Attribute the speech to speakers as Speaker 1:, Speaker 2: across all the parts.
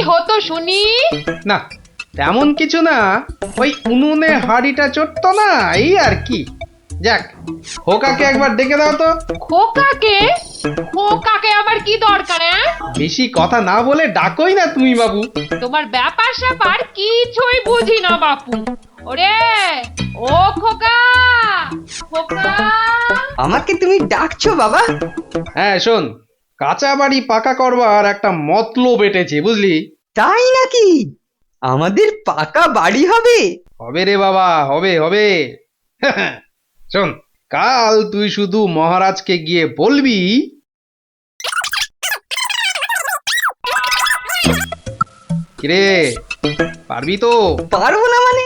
Speaker 1: হতো শুনি?
Speaker 2: না তেমন কিছু না, ওই উনুনে হাঁড়িটা চড়তো না, এই আর কি। যাক, খোকাকে একবার ডেকে দাও তো।
Speaker 1: খোকাকে? খোকাকে আবার কি দরকার?
Speaker 2: বেশি কথা না বলে ডাকোই না তুমি বাবু।
Speaker 1: তোমার ব্যাপার স্যাপার কিছুই বুঝি না বাপু। ওরে ও খোকা, খোকা।
Speaker 3: আমাকে তুমি ডাকছো বাবা?
Speaker 2: হ্যাঁ শোন, কাঁচা বাড়ি পাকা করবার একটা মতলব এটেছে বুঝলি।
Speaker 3: তাই নাকি? আমাদের পাকা বাড়ি হবে?
Speaker 2: হবে রে বাবা, হবে হবে। শোন, কাল তুই শুধু মহারাজকে গিয়ে বলবি, কিরে পারবি তো?
Speaker 3: পারবো না মানে?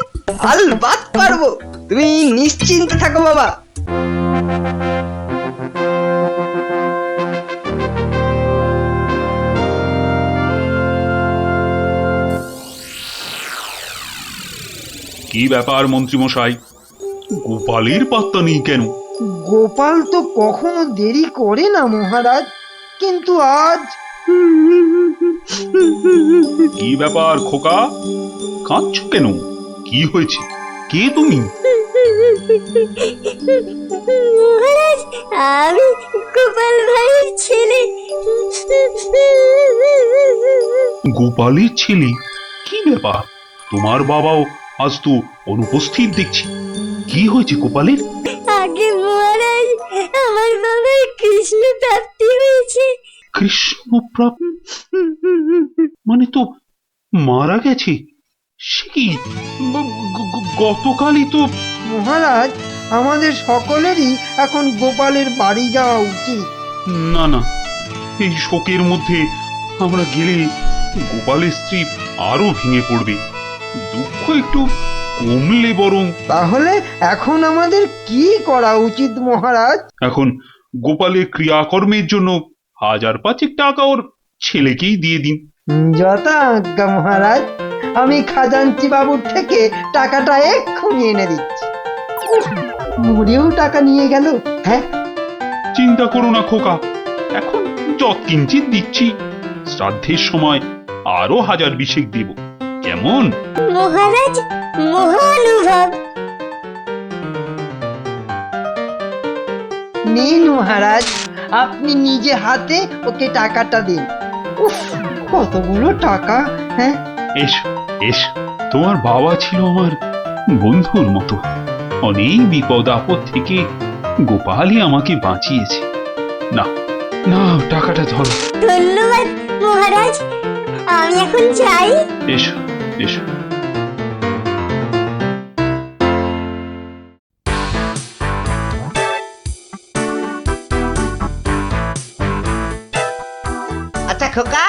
Speaker 3: আলবাত পারবো, তুমি নিশ্চিন্তে থাকো বাবা।
Speaker 4: কি ব্যাপার মন্ত্রীমশাই, গোপালের পাত্তা নেই কেন?
Speaker 5: গোপাল তো কখনো দেরি করে না মহারাজ, কিন্তু আজ
Speaker 4: কি ব্যাপার খোকা, কাঁদছো কেন? কি হয়েছে? কে তুমি?
Speaker 6: মহারাজ, আমি গোপাল ভাইয়ের ছেলে।
Speaker 4: গোপালের ছেলে? কি ব্যাপার, তোমার বাবাও আজ তো অনুপস্থিত দেখছি। কি হয়েছে গোপালের?
Speaker 6: আগে মহারাজ, আমার বাবার কৃষ্ণ প্রাপ্তি হয়েছে।
Speaker 4: কৃষ্ণপ্রাপ মানে তো মারা গেছে? সে কি, গতকালই তো।
Speaker 5: মহারাজ, আমাদের সকলেরই এখন গোপালের বাড়ি যাওয়া উচিত।
Speaker 4: না না, এই শোকের মধ্যে আমরা গেলে গোপালের স্ত্রী আরো ভেঙে পড়বে। দুঃখ একটু কমলে বরং।
Speaker 5: তাহলে এখন আমাদের কি করা উচিত মহারাজ?
Speaker 4: এখন গোপালের ক্রিয়াকর্মের জন্য 1000-5 টাকা ওর ছেলেকেই দিয়ে দিন।
Speaker 5: যথা আজ্ঞা মহারাজ, আমি খাজাঞ্চি বাবুর থেকে টাকাটা এক্ষুনি এনে দিচ্ছি। উফ, মরেও টাকা নিয়ে গেল। হ্যাঁ,
Speaker 4: চিন্তা করো না খোকা, এখন যৎকিঞ্চিৎ দিচ্ছি, শ্রাদ্ধের সময় আরো 1000 দেব, কেমন?
Speaker 6: মহারাজ মহানুভব।
Speaker 5: নিন মহারাজ, আপনি নিজে হাতে ওকে টাকাটা দিন। উফ, কতগুলো টাকা! হ্যাঁ,
Speaker 4: এসো এসো, তোমার বাবা ছিল আমার বন্ধুর মতো, অনেক বিপদ আপদ থেকে গোপালই আমাকে বাঁচিয়েছে। না না, টাকাটা ধরো।
Speaker 6: ধন্যবাদ মহারাজ, আমি এখন যাই।
Speaker 4: এসো এসো।
Speaker 7: আচ্ছা খোকা,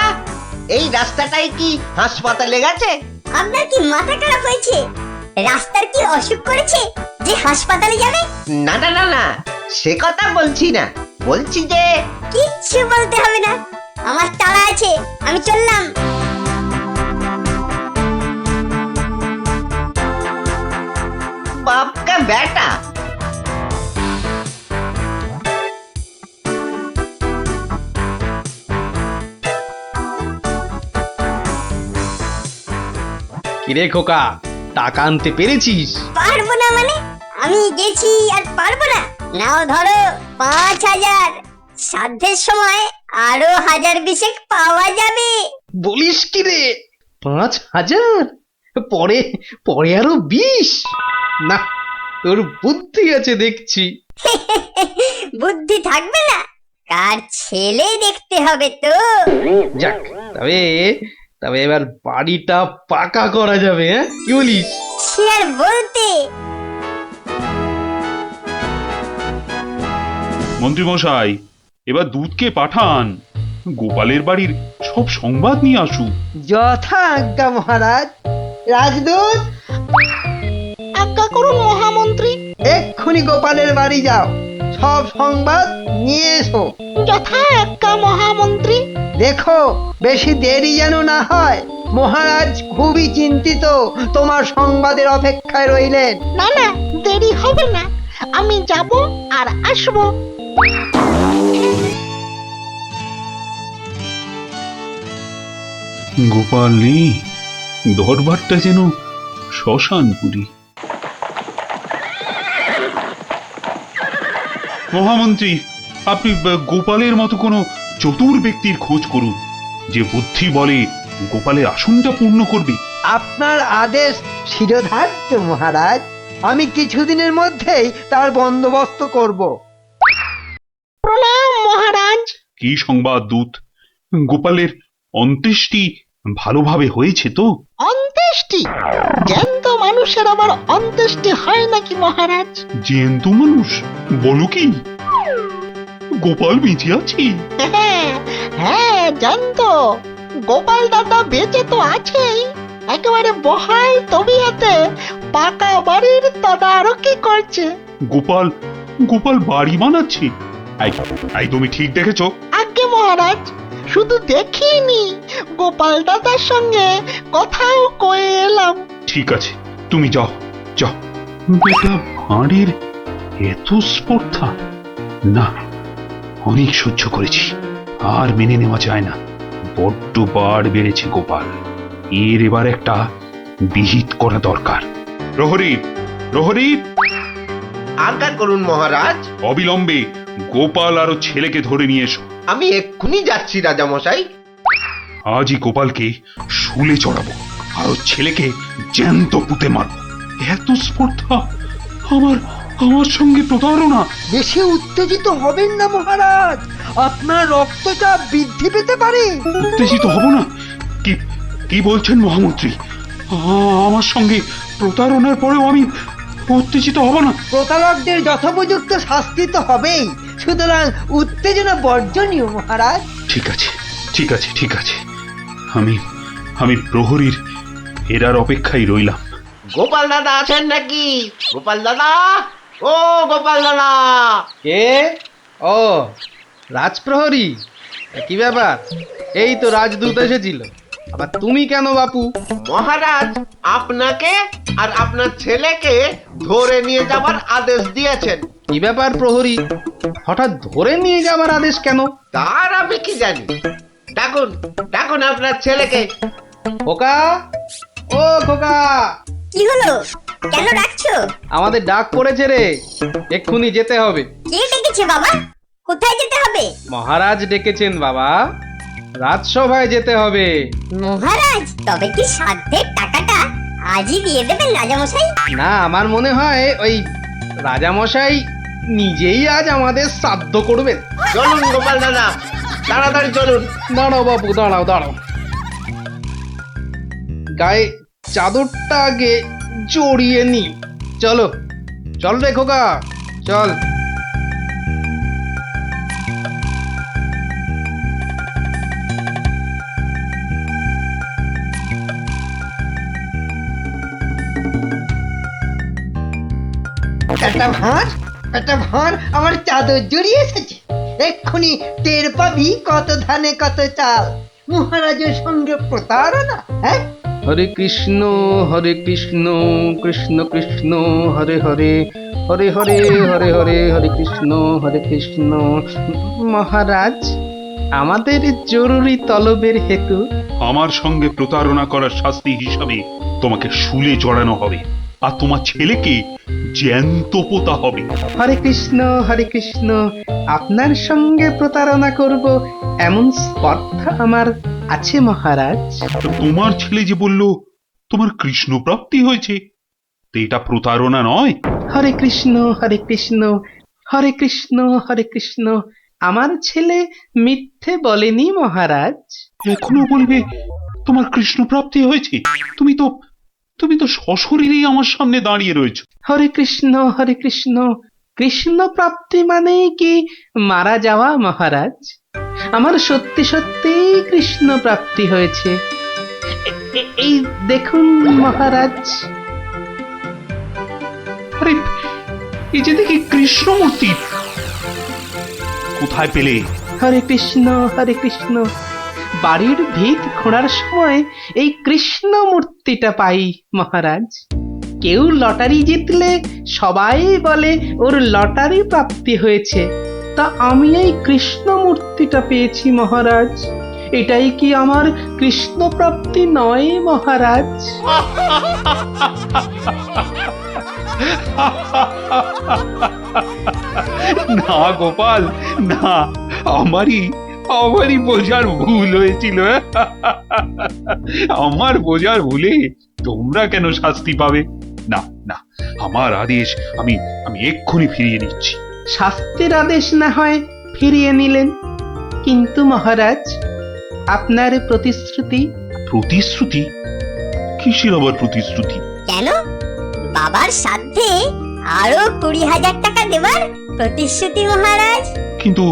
Speaker 7: এই রাস্তাটাই কি হাসপাতালে গেছে?
Speaker 6: আপনার কি মাথা খারাপ হয়েছে? রাস্তার কি অসুখ করেছে যে হাসপাতালে যাবে?
Speaker 7: না না না না, সে কথা বলছি না, বলছি যে
Speaker 6: কিচ্ছু বলতে হবে না, আমার তাড়া আছে, আমি চললাম।
Speaker 7: বাপকা বেটা।
Speaker 2: কিরে খোকা, টাকা আনতে পেরেছিস?
Speaker 6: পারবো না মানে? আমি গেছি আর পারবো না? নাও ধরো 5000, শ্রাদ্ধের সময় আরো 1000 পাওয়া যাবে।
Speaker 2: বলিস কি রে, 5000? পরে পরে আরো 20? না, তোর বুদ্ধি আছে দেখছি।
Speaker 6: বুদ্ধি থাকবে না? কার ছেলে দেখতে হবে তো।
Speaker 2: যাক, তবে তবে এবার বাড়িটা পাকা করা যাবে, হ্যাঁ কি বলিস?
Speaker 6: সে আর বলতে।
Speaker 4: মন্ত্রীমশাই, এবার দুধকে পাঠান, গোপালের বাড়ির সব সংবাদ নিয়ে আসুক।
Speaker 5: যথা আজ্ঞা মহারাজ। রাজদূত,
Speaker 1: আজ্ঞা করুন মহামন্ত্রী।
Speaker 5: এক্ষুনি গোপালের বাড়ি যাও, সব সংবাদ নিয়ে এসো।
Speaker 1: যথা আজ্ঞা মহামন্ত্রী।
Speaker 5: দেখো বেশি দেরি যেন না হয়, মহারাজ খুবই চিন্তিত, তোমার সংবাদের অপেক্ষায় রইলেন।
Speaker 1: না না, দেরি হবে না, আমি যাব আর আসবো।
Speaker 4: গোপাল নেই, দরবারটা যেন শ্মশানপুরী। মহামন্ত্রী, আপনি গোপালের মতো কোনো চতুর ব্যক্তির খোঁজ করুন, যে বুদ্ধি বলে গোপালের আসনটা পূর্ণ করবে।
Speaker 5: আপনার আদেশ শিরোধার্য মহারাজ। আমি কিছুদিনের মধ্যেই তার বন্দোবস্ত করব।
Speaker 3: প্রণাম মহারাজ।
Speaker 4: কি সংবাদ দূত? গোপালের অন্ত্যেষ্টি ভালোভাবে হয়েছে তো?
Speaker 3: অন্ত্যেষ্টি? জ্যান্ত মানুষের আবার অন্ত্যেষ্টি হয় নাকি মহারাজ?
Speaker 4: জ্যান্ত মানুষ? বলো কি? গোপাল বেঁচে আছে?
Speaker 3: হ্যাঁ হ্যাঁ, জ্যান্ত। গোপাল দাদা বেঁচে তো আছেই, একেবারে বহাল তবিয়তে পাকা বাড়ির তদারকি করছে।
Speaker 4: গোপাল গোপাল বাড়ি বানাচ্ছে? এই তুমি ঠিক দেখেছো?
Speaker 3: আজ্ঞে মহারাজ, শুধু দেখিনি, গোপাল দাদার সঙ্গে কথাও কয়ে এলাম।
Speaker 4: ঠিক আছে, তুমি যাও যাও। বেটা ভাঁড়ের এত স্পর্ধা! না, অনেক সহ্য করেছি, আর মেনে নেওয়া যায় না। বড্ড বাড় বেড়েছে গোপাল, এর এবার একটা বিহিত করা দরকার। প্রহরী, প্রহরী,
Speaker 7: আজ্ঞা করুন মহারাজ।
Speaker 4: অবিলম্বে গোপাল আর ওর ছেলেকে ধরে নিয়ে এসো।
Speaker 7: আমি এক্ষুনি যাচ্ছি রাজামশাই।
Speaker 4: আজই গোপালকে শুলে চড়াবো, আর ওর ছেলেকে জ্যান্ত পুঁতে মারবো। এত স্পর্ধা! আমার আমার সঙ্গে প্রতারণা!
Speaker 5: বেশি উত্তেজিত হবেন না মহারাজ, আপনার রক্তচাপ বৃদ্ধি পেতে পারে।
Speaker 4: উত্তেজিত হব না? কি কি বলছেন মহামন্ত্রী? আমার সঙ্গে প্রতারণার পরেও আমি উত্তেজিত হব না?
Speaker 5: প্রতারকদের যথোপযুক্ত শাস্তি তো হবেই, সুতরাং উত্তেজনা বর্জনীয় মহারাজ।
Speaker 4: ঠিক আছে, ঠিক আছে, ঠিক আছে। আমি আমি প্রহরীর এরার অপেক্ষায় রইলাম।
Speaker 7: গোপাল দাদা আছেন নাকি? গোপাল দাদা, ও গোপাল দাদা।
Speaker 2: কে? ও, রাজপ্রহরী, কি ব্যাপার? এই তো রাজদূত এসেছিল, আবার তুমি কেন বাপু?
Speaker 7: মহারাজ আপনাকে আর আপনার ছেলেকে ধরে নিয়ে যাবার আদেশ দিয়েছেন।
Speaker 2: কি ব্যাপার প্রহরী, হঠাৎ ধরে নিয়ে যাবার আদেশ কেন?
Speaker 7: তার আমি কি জানি। ডাকুন, ডাকুন আপনার ছেলেকে।
Speaker 2: খোকা, ও খোকা,
Speaker 6: কি হলো? কেন ডাকছো?
Speaker 2: আমাদের ডাক পড়েছে রে, এক্ষুনি যেতে হবে।
Speaker 6: কে ডেকেছে বাবা? কোথায় যেতে হবে?
Speaker 2: মহারাজ ডেকেছেন বাবা, রাজসভায় যেতে হবে।
Speaker 6: মহারাজ, তবে কি সাধ্যের টাকাটা আজই দিয়ে দেবেন রাজামশাই?
Speaker 2: না, আমার মনে হয় ওই রাজামশাই নিজেই আজ আমাদের শ্রাদ্ধ করবেন।
Speaker 7: চলুন গোপাল দাদা, তাড়াতাড়ি চলুন।
Speaker 2: দাঁড়াও বাপু, দাঁড়াও দাঁড়াও, গায়ে চাদরটা আগে জড়িয়ে নি। চলো, চল রে খোকা, চল।
Speaker 5: একটা ভাঁড় আমার চাদর জড়িয়ে এসেছে। এক্ষুনি টের পাবি কত ধানে কত চাল। মহারাজের সঙ্গে প্রতারণা, হ্যাঁ?
Speaker 2: হরে কৃষ্ণ কৃষ্ণ কৃষ্ণ হরে হরে, হরে হরে হরে হরে, হরে কৃষ্ণ। মহারাজ, আমাদের জরুরি তলবের হেতু
Speaker 4: আমার সঙ্গে প্রতারণা করার শাস্তি হিসাবে তোমাকে শুলে চড়ানো হবে, আর তোমার ছেলেকে জ্যান্ত পোতা হবে।
Speaker 2: হরে কৃষ্ণ, আপনার সঙ্গে প্রতারণা করব এমন স্পর্ধা আমার আছে মহারাজ।
Speaker 4: তো তোমার ছেলে যে বলল তোমার কৃষ্ণ প্রাপ্তি হয়েছে, তো এটা প্রতারণা নয়?
Speaker 2: হরে কৃষ্ণ হরে কৃষ্ণ, আমার ছেলে মিথ্যে বলেনি মহারাজ।
Speaker 4: এখনো বলবে তোমার কৃষ্ণ প্রাপ্তি হয়েছে? তুমি তো সশরীরেই আমার সামনে দাঁড়িয়ে রয়েছো।
Speaker 2: হরে কৃষ্ণ, কৃষ্ণ প্রাপ্তি মানে কি মারা যাওয়া মহারাজ? আমার সত্যি সত্যি কৃষ্ণ প্রাপ্তি হয়েছে। এই দেখুন মহারাজ।
Speaker 4: আরে, এই যে দেখি কৃষ্ণমূর্তি, কোথায় পেলে?
Speaker 2: হরে কৃষ্ণ, বাড়ির ভিত খোঁড়ার সময় এই কৃষ্ণ মূর্তিটা পাই মহারাজ। কেউ লটারি জিতলে সবাই বলে ওর লটারি প্রাপ্তি হয়েছে, তা আমি এই কৃষ্ণ মূর্তিটা পেয়েছি মহারাজ। এটাই কি আমার কৃষ্ণ প্রাপ্তি নয় মহারাজ?
Speaker 4: না গোপাল, না, আমারই আমারই বোঝার ভুল হয়েছিল। আমার বোঝার ভুলে তোমরা কেন শাস্তি পাবে? না না, আমার আদেশ আমি আমি এক্ষুনি ফিরিয়ে নিচ্ছি।
Speaker 2: শাস্তির আদেশ না হয় ফিরিয়ে নিলেন, কিন্তু মহারাজ আপনার প্রতিশ্রুতি?
Speaker 4: প্রতিশ্রুতি? কিসের আবার প্রতিশ্রুতি?
Speaker 6: কেন? বাবার সাধ্যে আরো 20,000 টাকা দেবার প্রতিশ্রুতি মহারাজ।
Speaker 4: কিন্তু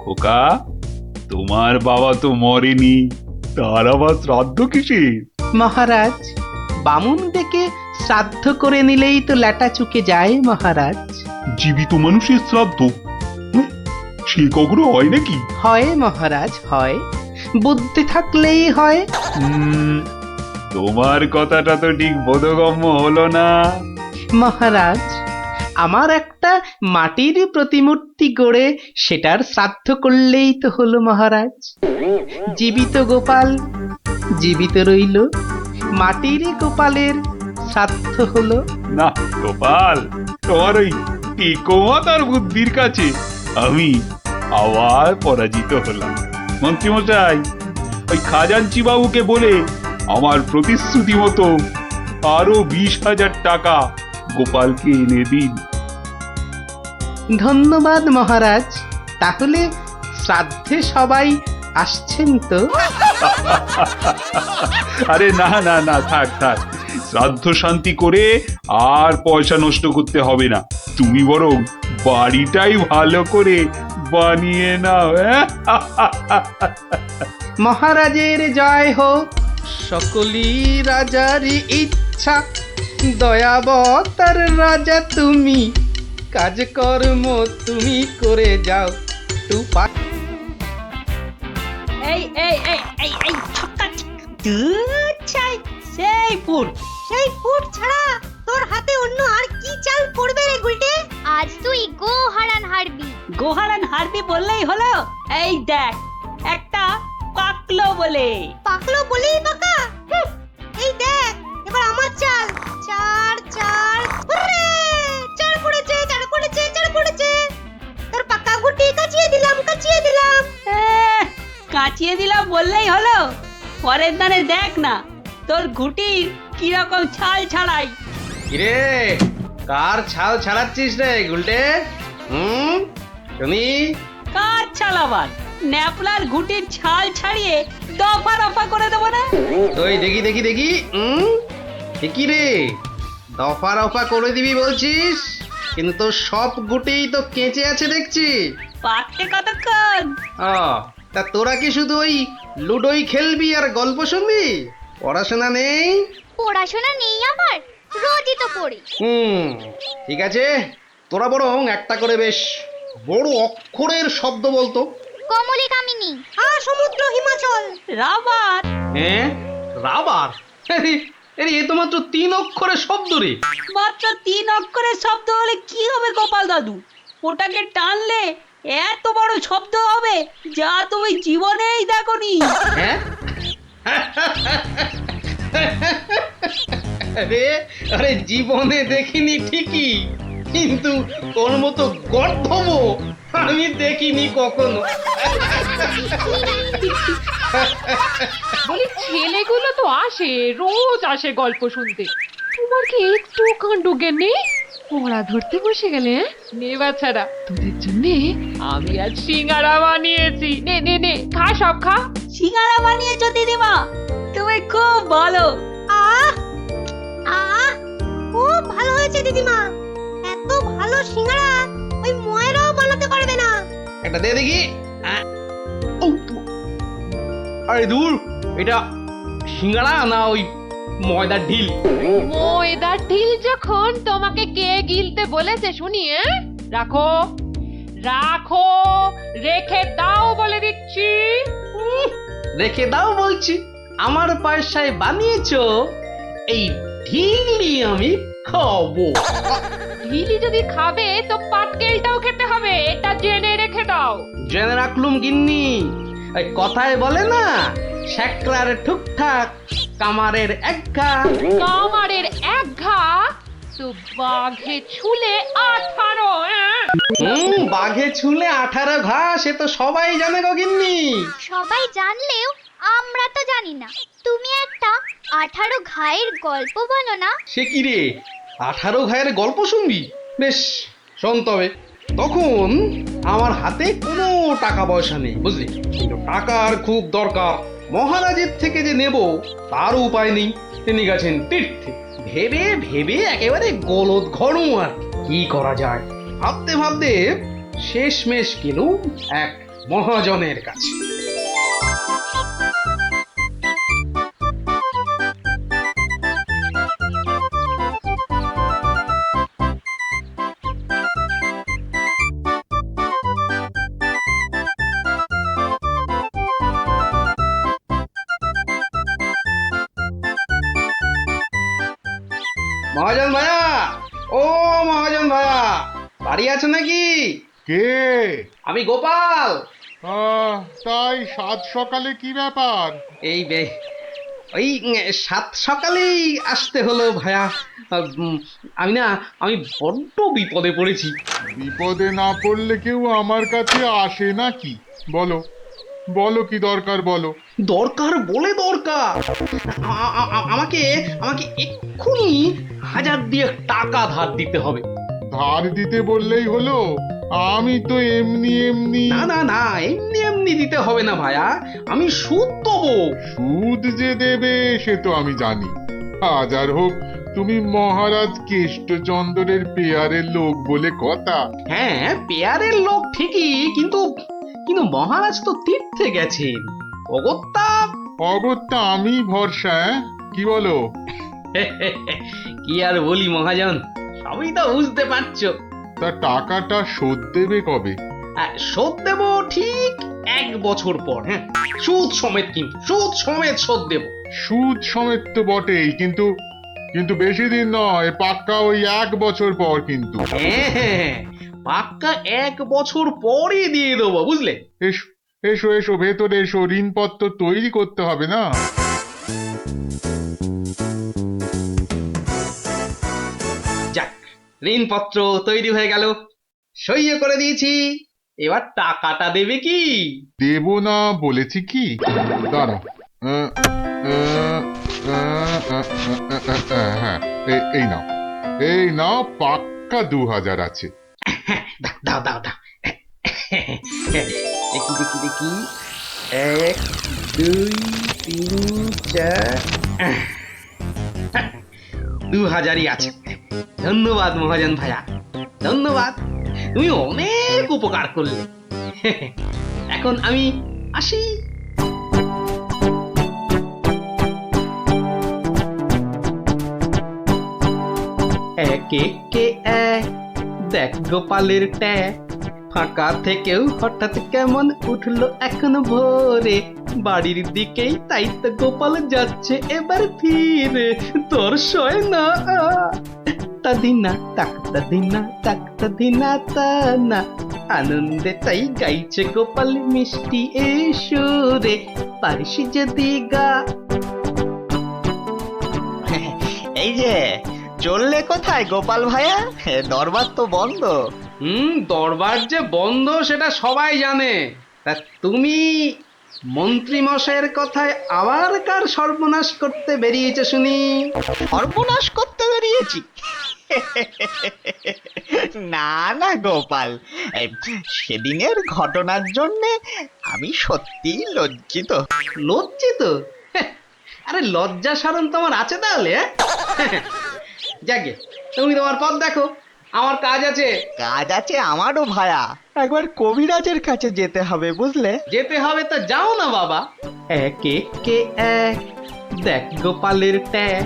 Speaker 4: খোকা, তোমার বাবা তো মরেনি, তার আবার শ্রাদ্ধ কিসের?
Speaker 2: মহারাজ বামুন ডেকে শ্রাদ্ধ করে নিলেই তো ল্যাটা চুকে যায় মহারাজ।
Speaker 4: জীবিত মানুষের শ্রাদ্ধ সে কখনো হয় নাকি?
Speaker 2: হয় মহারাজ, হয়, বুদ্ধি থাকলেই হয়।
Speaker 4: তোমার কথাটা তো ঠিক বোধগম্য হলো না।
Speaker 2: মহারাজ আমার একটা মাটির প্রতিমূর্তি গড়ে সেটার শ্রাদ্ধ করলেই তো হলো মহারাজ। জীবিত গোপাল জীবিত রইল, মাটির গোপালের শ্রাদ্ধ হলো।
Speaker 4: না গোপাল, তোমার ওই টিকোমাতার বুদ্ধির কাছে আমি আবার পরাজিত হলাম। মন্ত্রীমশাই, ওই খাজাঞ্চি বাবুকে বলে আমার প্রতিশ্রুতি মতো আরো 20,000 টাকা গোপালকে এনে দিন।
Speaker 2: ধন্যবাদ মহারাজ। তাহলে শ্রাদ্ধে সবাই আসছেন তো?
Speaker 4: আরে না না না, থাক থাক, শ্রাদ্ধ শান্তি করে আর পয়সা নষ্ট করতে হবে না। তুমি বরং বাড়িটাই ভালো করে বানিয়ে নাও।
Speaker 2: মহারাজের জয় হোক, সকলই রাজারই ইচ্ছা, দয়াবতার রাজা তুমি, কাজকর্ম তুমি করে যাও।
Speaker 8: এই এই এই এই এই ছক্কা দুধ চাই সেই ফুট ছাড়া তোর হাতে অন্য আর কি চাল পড়বে রে গুলটে?
Speaker 9: আজ তুই গোহারান হারবি।
Speaker 8: গোহারান হারবি বললেই হলো? এই দেখ, একটা পাকলো বলেই বাঁকা। এই দেখ, এবার আমার চাল। চার চার, হুররে! চার পড়েছে। তোর পাকা গুটি কাচিয়ে দিলাম। কাচিয়ে দিলাম বললেই হলো? পরের দানে দেখ না তোর ঘুটির কিরকম ছাল ছাড়াই।
Speaker 2: কিরে, কার ছাল ছাড়াচ্ছিস রে গুলটে? শুনি।
Speaker 8: কার ছাল আবার? ন্যাপলার ঘুটির ছাল ছাড়িয়ে দফা রফা করে দেবো না?
Speaker 2: ওই দেখি কি রে, দফা রফা করে দিবি বলছিস, কিন্তু তোর সব গুটেই তো কেঁচে আছে দেখছি।
Speaker 8: পাকতে কতক্ষণ?
Speaker 2: তা তোরা কি শুধু ওই লুডোই খেলবি আর গল্প শুনবি? পড়াশোনা নেই?
Speaker 9: পড়াশোনা নেই আমার, রোজই তো পড়ি।
Speaker 2: ঠিক আছে, তোরা বরং একটা করে বেশ বড় অক্ষরের শব্দ বলতো।
Speaker 9: কমলি কামিনী,
Speaker 8: সমুদ্র, হিমাচল, রাবার।
Speaker 2: হ্যাঁ, রাবার? এ তো মাত্র 3 অক্ষরের শব্দ রে।
Speaker 8: মাত্র 3 অক্ষরের শব্দ হলে কি হবে গোপাল দাদু? ওটাকে টানলে এত বড় শব্দ হবে যা তুমি জীবনেই দেখোনি।
Speaker 2: হ্যাঁ? আরে জীবনে দেখিনি ঠিকই, কিন্তু তোর মতো গর্ধব আমি দেখিনি কখনো।
Speaker 1: বলি ছেলেগুলো তো আসে, রোজ আসে গল্প শুনতে, তোমার কি একটু কাণ্ড জ্ঞান নেই? পড়া ধরতে বসে গেলে? নে বাচ্চারা, তোদের জন্য আমি আজ সিঙ্গারা বানিয়েছি। নে নে নে, খা, সব খা।
Speaker 8: সিঙ্গারা বানিয়েছো দিদিমা? তুমি খুব ভালো। খুব ভালো হয়েছে দিদিমা। এত ভালো সিঙ্গারা ওই ময়রাও বানাতে পারবে না।
Speaker 2: একটা দে দেখি। আরে দূর, এটা সিঙ্গারা না ওই ময়দার ঢিল?
Speaker 1: ময়দার ঢিল যখন তোমাকে কে গিলতে বলেছে শুনি? রাখো রাখো, রেখে দাও বলে দিচ্ছি।
Speaker 2: রেখে দাও বলছি? আমার পয়সায় বানিয়েছো এই ঢিলি আমি খাবো।
Speaker 1: ঢিলি যদি খাবে তো পাটকেলটাও খেতে হবে, এটা জেনে রেখে দাও।
Speaker 2: জেনে রাখলুম গিন্নি, ওই কথায় বলে না, শ্যাকরার ঠুকঠাক কামারের একঘা।
Speaker 1: কামারের এক ঘা তো বাঘে ছুলে 18।
Speaker 2: বাঘে ছুলে 18 ঘা, সে তো সবাই জানে গো গিন্নি।
Speaker 9: সবাই জানলেও আমরা তো জানি না। তুমি একটা 18 ঘায়ের গল্প বলো না।
Speaker 2: সে কি রে, 18 ঘায়ের গল্প শুনবি? বেশ, শোন তবে। তখন আমার হাতে কোনো টাকা পয়সা নেই, বুঝলি, কিন্তু টাকার খুব দরকার। মহারাজের থেকে যে নেব তার উপায় নেই। তিনি গেছেন তীর্থে। ভেবে ভেবে একেবারে গলদ ঘনু। আর কি করা যায় ভাবতে ভাবতে শেষমেশ গেলুম এক মহাজনের কাছে। মহাজন ভাইয়া, ও মহাজন ভাইয়া, বাড়ি আছে নাকি?
Speaker 10: কে?
Speaker 2: আমি গোপাল।
Speaker 10: তাই সাত সকালে কি ব্যাপার?
Speaker 2: এই ওই 7 সকালেই আসতে হলো ভাইয়া। আমি বড্ড বিপদে পড়েছি।
Speaker 10: বিপদে না পড়লে কেউ আমার কাছে আসে নাকি? বলো বলো, কি দরকার বলো।
Speaker 2: দরকার বলে দরকার। আমাকে আমাকে এক্ষুনি 1000 দিয়ে টাকা ধার দিতে হবে।
Speaker 10: ধার দিতে বললেই হলো? আমি তো এমনি এমনি।
Speaker 2: না না না, এমনি এমনি দিতে হবে না ভাইয়া, আমি সুদ দেবো।
Speaker 10: সুদ যে দেবে সে তো আমি জানি। হাজার হোক, তুমি মহারাজ কেষ্টচন্দ্রের পেয়ারের লোক বলে কথা।
Speaker 2: হ্যাঁ, পেয়ারের লোক ঠিকই, কিন্তু কিন্তু মহারাজ তো তীর্থে গেছেন।
Speaker 10: অগত্যা আমি ভরসা। কি বলো?
Speaker 2: কি আর বলি মহাজন, সবই তো বুঝতে পারছো।
Speaker 10: তা টাকাটা শোধ দেবে কবে?
Speaker 2: শোধ দেব ঠিক 1 বছর পর। হ্যাঁ, সুদ সমেত, কিন্তু সুদ সমেত শোধ দেব।
Speaker 10: সুদ সমেত তো বটেই, কিন্তু কিন্তু বেশি দিন নয়, পাক্কা ওই 1 বছর পর কিন্তু।
Speaker 2: হ্যাঁ, পাক্কা 1 বছর পরই দিয়ে দেবো, বুঝলে।
Speaker 10: এসো এসো এসো, ভেতরে এসো, ঋণপত্র তৈরি করতে হবে না?
Speaker 2: যাক, ঋণপত্র তৈরি হয়ে গেল, সইও করে দিয়েছি। এবার টাকাটা দেবে কি?
Speaker 10: দেব না বলেছি কি? দাঁড়ো। হ্যাঁ, এই নাও, পাক্কা 2000 আছে।
Speaker 2: দাও দাও দাও। দেখি দেখি দেখি, 1 2 3 4, 2000ই আছে। ধন্যবাদ মহাজন ভাইয়া, ধন্যবাদ, তুমি অনেক উপকার করলে। এখন আমি আসি। একে কে এক, দেখ গোপালের ট্যাগ, ফাঁকা থেকেও হঠাৎ কেমন উঠলো এখন ভোরে, বাড়ির দিকেই তাই তো গোপাল যাচ্ছে এবার ফিরে, তোর সয় না তাদিনা তাকতা দিনা তাকতা দিনা তা না, আনন্দে তাই গাইছে গোপাল মিষ্টি এই সুরে, পারিস যদি গা।
Speaker 3: এই যে চললে কোথায় গোপাল ভাইয়া? দরবার তো বন্ধ।
Speaker 2: দরবার যে বন্ধ সেটা সবাই জানে। তা তুমি মন্ত্রী মশাইয়ের কথায় আবার কার সর্বনাশ করতে বেরিয়েছে শুনি?
Speaker 3: সর্বনাশ করতে বেরিয়েছি? না না গোপাল, সেদিনের ঘটনার জন্যে আমি সত্যিই লজ্জিত।
Speaker 2: লজ্জিত? আরে লজ্জা শরম তোমার আছে তাহলে? যাকে, তুমি তোমার পথ দেখো, আমার কাজ আছে।
Speaker 3: কাজ আছে আমারও ভায়া, একবার কবিরাজের কাছে যেতে হবে, বুঝলে।
Speaker 2: যেতে হবে তো যাও না বাবা। একে কে এক, দেখ গোপালের ট্যাগ,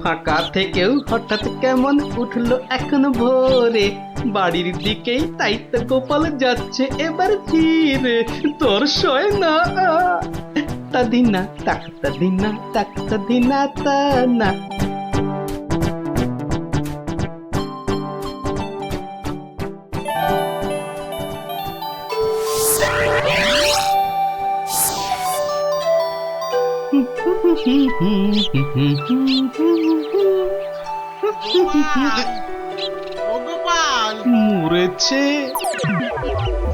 Speaker 2: ফাঁকা থেকেও হঠাৎ কেমন উঠলো এখন ভোরে, বাড়ির দিকেই তাই তো গোপাল যাচ্ছে এবার ফিরে, তোর সয় না তাদিনা তাকতা দিনা তাকতা দিনা তা না।
Speaker 7: ও গোপাল,
Speaker 2: মরেছে।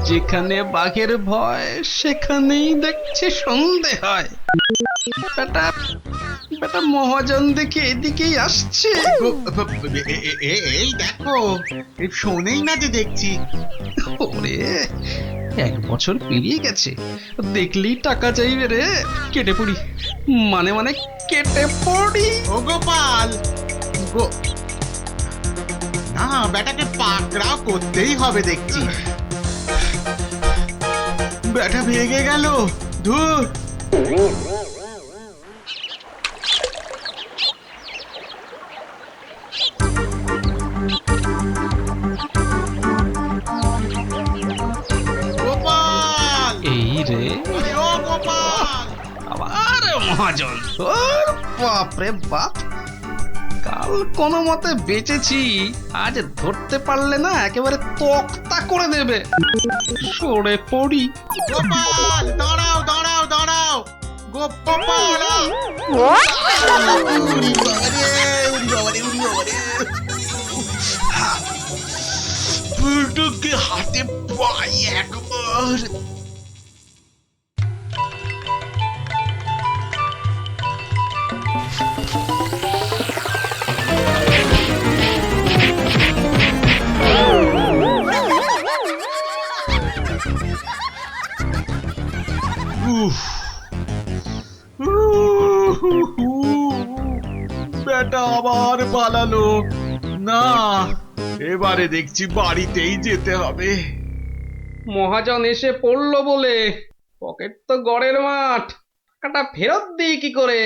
Speaker 2: যেখানে বাঘের ভয় সেখানেই দেখছে সন্ধে হয়। বেটা বেটা মহাজন দেখে এদিকেই আসছে।
Speaker 3: এই দেখো, শোনেই না যে দেখছি।
Speaker 2: ওরে, 1 বছর পেরিয়ে গেছে, দেখলেই টাকা চাইবে রে। কেটে পড়ি, মানে মানে কেটে পড়ি।
Speaker 3: ও গোপাল, না বেটাকে পাকড়াও করতেই হবে দেখছি। বেটা ভেগে গেল, ধুর। গোপাল,
Speaker 2: এই রে,
Speaker 3: আরে ও গোপাল,
Speaker 2: আবার মহাজন। ওর বাপরে বাপ, কাল কোনো মতে বেঁচেছি, আজ ধরতে পারলে না একেবারে তক্তা করে দেবে। সরে পড়ি।
Speaker 3: গোপাল, দাঁড়াও দাঁড়াও দাঁড়াও। গোপাল, উড়ি বাবারে, উড়ি বাবারে। বুলটুকে হাতে পাই একবার। বেটা আবার পালালো। না, এবারে দেখছি বাড়িতেই যেতে হবে।
Speaker 2: মহাজন এসে পড়লো বলে, পকেট তো গড়ের মাঠ, টাকাটা ফেরত দিই কি করে?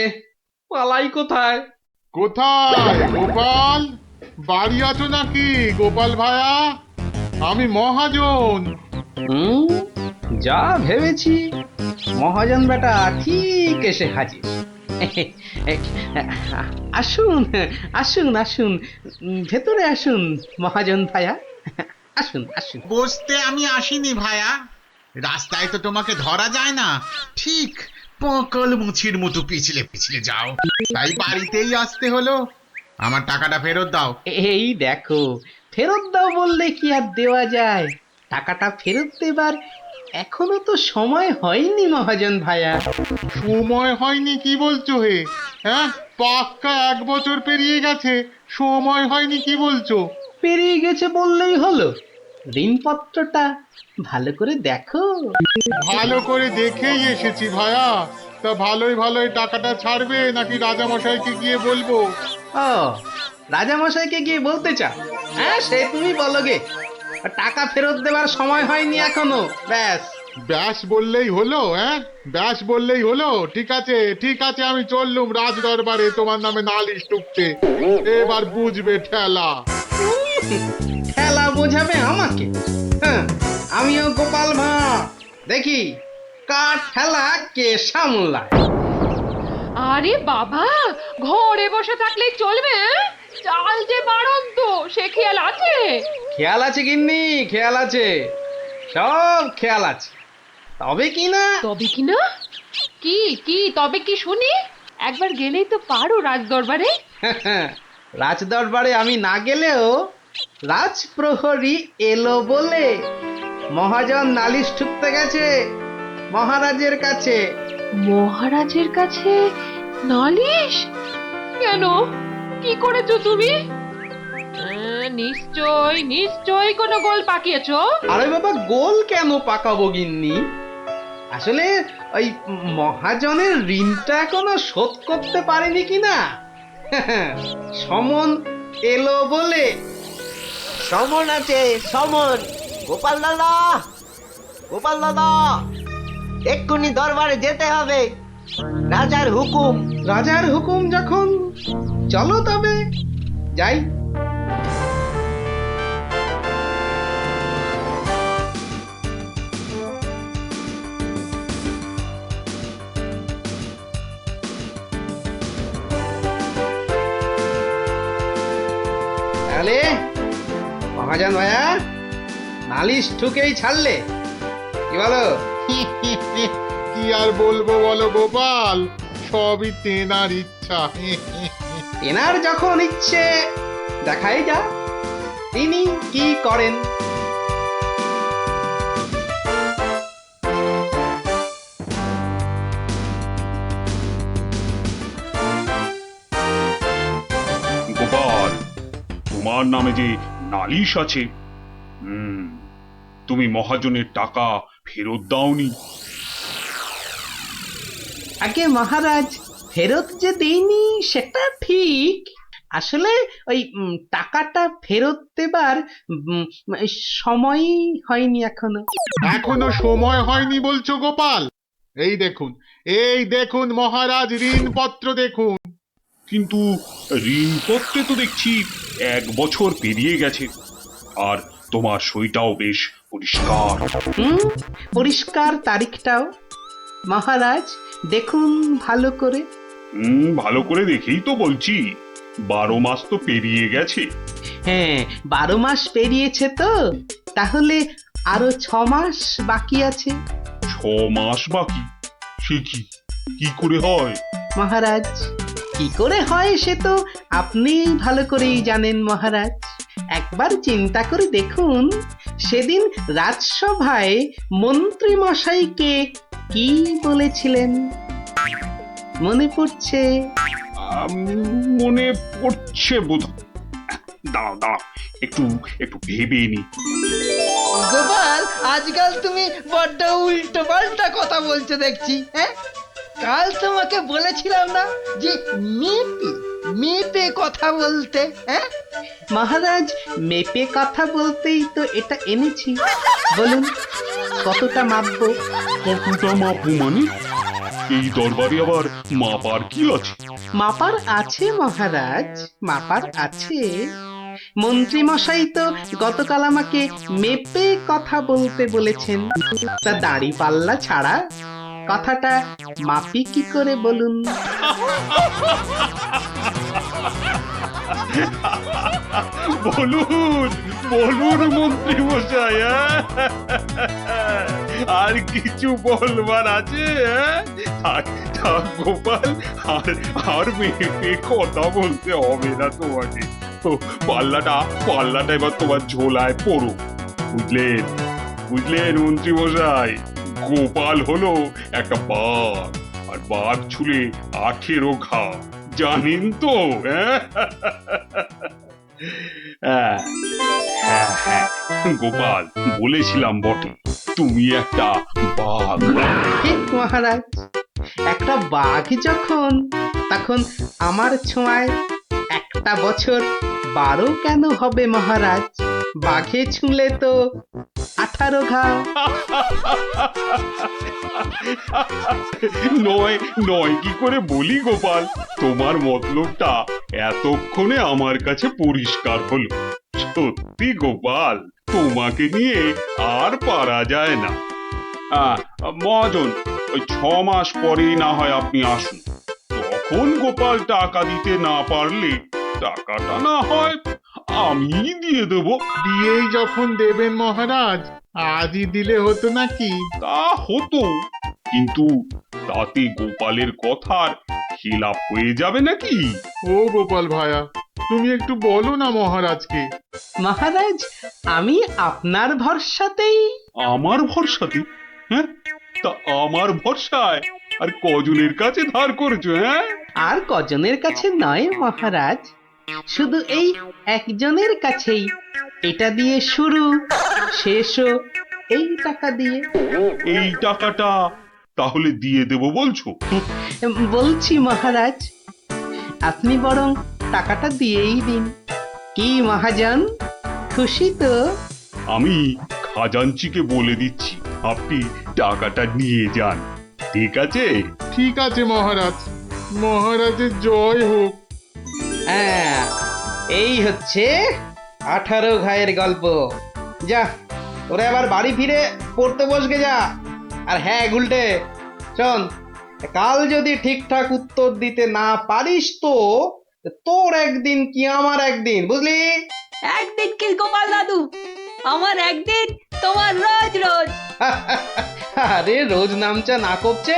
Speaker 2: পালাই কোথায়?
Speaker 10: কোথায় গোপাল? বাড়ি আছো নাকি গোপাল ভায়া? আমি মহাজন।
Speaker 2: যা ভেবেছি, মহাজন বেটা ঠিক এসে হাজির। আসুন আসুন আসুন, ভেতরে আসুন মহাজন ভায়া, আসুন আসুন।
Speaker 3: বসতে আমি আসিনি ভায়া, রাস্তায় তো তোমাকে ধরা যায় না, ঠিক পকল মুছির মতো পিছলে পিছলে যাও, তাই বাড়িতেই আসতে হলো। আমার টাকাটা ফেরত দাও।
Speaker 2: এই দেখো, ফেরত দাও বললে কি আর দেওয়া যায়? টাকাটা ফেরত দেবার এখনো তো সময় হয়নি মহাজন ভায়া।
Speaker 10: সময় হয়নি কি বলছো হে? হ্যাঁ, পাক্কা 1 বছর পেরিয়ে গেছে, সময় হয়নি কি বলছো?
Speaker 2: পেরিয়ে গেছে বললেই হলো? ঋণপত্রটা ভালো করে দেখো।
Speaker 10: ভালো করে দেখেই এসেছি ভায়া। তা ভালোই ভালোই টাকাটা ছাড়বে নাকি রাজামশাইকে গিয়ে বলবো?
Speaker 2: ও, রাজামশাইকে গিয়ে বলতে চাও? হ্যাঁ, সে তুমি বলো গে। টাকা ফেরত দেবার সময় হয়নি এখনো, ব্যাস।
Speaker 10: ব্যাস বললেই হলো? হ্যাঁ, ব্যাস বললেই হলো? ঠিক আছে ঠিক আছে, আমি চললুম রাজ দরবারে তোমার নামে নালিশ টুকতে। এবার বুঝবে ঠেলা।
Speaker 2: ঠেলা বোঝাবে আমাকে? হ্যাঁ, আমিও গোপাল ভাঁ, দেখি কার ঠেলা কে সামলায়।
Speaker 1: আরে বাবা, ঘরে বসে থাকলেই চলবে? চাল যে বাড়ন্ত, সে খেয়াল আছে?
Speaker 2: খেয়াল আছে গিন্নি, খেয়াল আছে, সব খেয়াল আছে। তবে কি না,
Speaker 1: তবে কি না? কি কি তবে কি শুনি? একবার গেলেই তো পারো রাজ দরবারে।
Speaker 2: রাজ দরবারে আমি না গেলেও রাজপ্রহরী এলো বলে মহাজন নালিশ ঠুকতে গেছে মহারাজের কাছে।
Speaker 1: মহারাজের কাছে নালিশ? কেন, কি করেছো তুমি? নিশ্চয় নিশ্চয় কোনো গোল পাকিয়েছো।
Speaker 2: আরে বাবা, গোল কেন পাকাবো গিন্নি? আসলে ওই মহাজনের ঋণটা এখনো শোধ করতে পারেনি কিনা। সমন এলো বলে।
Speaker 7: সমন আছে, সমন। গোপাল দাদা, গোপাল দাদা, এক্ষুনি দরবারে যেতে হবে, রাজার হুকুম।
Speaker 2: রাজার হুকুম যখন, চলো তবে যাই। তাহলে মহাজন ভাইয়া নালিশ ঠুকেই ছাড়লে, কি বলো?
Speaker 10: কি আর বলবো বলো গোপাল, সবই তেনার ইচ্ছা।
Speaker 2: এনার যখন ইচ্ছে দেখাই যা তিনি কি করেন।
Speaker 4: গোপাল, তোমার নামে যে নালিশ আছে, তুমি মহাজনের টাকা ফেরত দাওনি।
Speaker 2: আগে মহারাজ, ফেরত যে দেইনি সেটা ঠিক, আসলে ওই টাকাটা ফেরত দেবার সময়ই হয়নি এখনো।
Speaker 10: এখনো সময় হয়নি বলছো গোপাল? এই দেখুন মহারাজ, ঋণপত্র দেখুন।
Speaker 4: কিন্তু ঋণপত্রে তো দেখছি 1 বছর পেরিয়ে গেছে, আর তোমার সইটাও বেশ পরিষ্কার।
Speaker 2: পরিষ্কার তারিখটাও। মহারাজ দেখুন ভালো করে।
Speaker 4: ভালো করে দেখেই তো বলছি, 12 মাস তো পেরিয়ে গেছে।
Speaker 2: হ্যাঁ, 12 মাস পেরিয়েছে তো, তাহলে আরো 6 মাস বাকি আছে।
Speaker 4: 6 মাস বাকি? সে কি করে হয়?
Speaker 2: মহারাজ, কি করে হয় সে তো আপনি ভালো করেই জানেন মহারাজ। একবার চিন্তা করে দেখুন, সেদিন রাজসভায় মন্ত্রী মশাইকে কি বলেছিলেন? মনে পড়ছে?
Speaker 4: মনে পড়ছে বোধ। দাঁড়াও একটু ভেবে নি।
Speaker 5: গোপাল, আজকাল তুমি বড্ড উল্টো পাল্টা কথা বলছো দেখছি। হ্যাঁ, কাল তোমাকে বলেছিলাম না যে মেপে কথা বলতে? হ্যাঁ
Speaker 2: মহারাজ, মেপে কথা বলতেই তো এটা এনেছি। বলুন কতটা মাপবো?
Speaker 4: কতটা মাপবো মানে? এই দরবারে আবার মাপার কি আছে?
Speaker 2: মাপার আছে মহারাজ, মাপার আছে। মন্ত্রী মশাই তো গতকাল আমাকে মেপে কথা বলতে বলেছেন, তা দাড়ি পাল্লা ছাড়া কথাটা মাপি কি করে বলুন?
Speaker 4: বলুন মন্ত্রী মশাই, আর কিছু বলবার আছে? গোপাল, আর মেপে কথা বলতে হবে না তোমাকে। পাল্লাটা এবার তোমার ঝোলায় পড়ো। বুঝলেন মন্ত্রী মশাই? গোপাল হলো একটা বাঘ, আর বাঘ ছুলে 18 ঘা, জানেন তো? হ্যাঁ, গোপাল, বলেছিলাম বটে, তুমি একটা বাঘ।
Speaker 2: ঠিক মহারাজ, একটা বাঘ যখন, তখন আমার ছোঁয়ায় একটা বছর 12 কেন হবে মহারাজ? বাঘে ছুঁলে তো 18 ঘা।
Speaker 4: নয় কি করে বলি গোপাল? তোমার মতলবটা এতক্ষণে আমার কাছে পরিষ্কার হলো। সত্যি গোপাল, তোমাকে নিয়ে আর পারা যায় না। মহাজন, ওই 6 মাস পরেই না হয় আপনি আসুন। তখন গোপাল টাকা দিতে না পারলে টাকাটা না হয় আমি দিয়ে দেব।
Speaker 10: দিয়েই যখন দেবেন মহারাজ, আজই দিলে হতো নাকি?
Speaker 4: তা হতো, কিন্তু তাতে গোপালের কথার খিলাপ হয়ে যাবে নাকি?
Speaker 10: ও গোপাল ভায়া, তুমি একটু বলো না মহারাজকে।
Speaker 2: মহারাজ, আমি আপনার ভরসাতেই।
Speaker 4: আমার ভরসাতে? হ্যাঁ, তা আমার ভরসায় আর কজনের কাছে ধার করেছো? হ্যাঁ,
Speaker 2: আর কজনের কাছে নয় মহারাজ, শুধু এই একজনের কাছেই। এটা দিয়ে শুরু, শেষও এই টাকা দিয়ে।
Speaker 4: এই টাকাটা তাহলে দিয়ে দেব বলছো?
Speaker 2: বলছি মহারাজ, আপনি বরং টাকাটা দিয়েই দিন। কি মহাজন, খুশি তো?
Speaker 4: আমি খাজাঞ্চিকে বলে দিচ্ছি, আপনি টাকাটা নিয়ে যান। ঠিক আছে?
Speaker 10: ঠিক আছে মহারাজ, মহারাজের জয় হোক।
Speaker 2: হ্যাঁ, এই হচ্ছে 18 ঘায়ের গল্প। যা, ওরা আবার বাড়ি ফিরে পড়তে বসবে যা। আর হ্যাঁ গুলটে, শোন, কাল যদি ঠিকঠাক উত্তর দিতে না পারিস তো তোর একদিন কি আমার একদিন, বুঝলি?
Speaker 8: একদিন কি গোপাল দাদু, আমার একদিন, তোমার রোজ রোজ।
Speaker 2: আরে রোজ নামচা না করছে,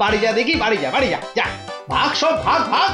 Speaker 2: বাড়ি যা দেখি, বাড়ি যা যা।
Speaker 7: ভাগ সব ভাগ ভাগ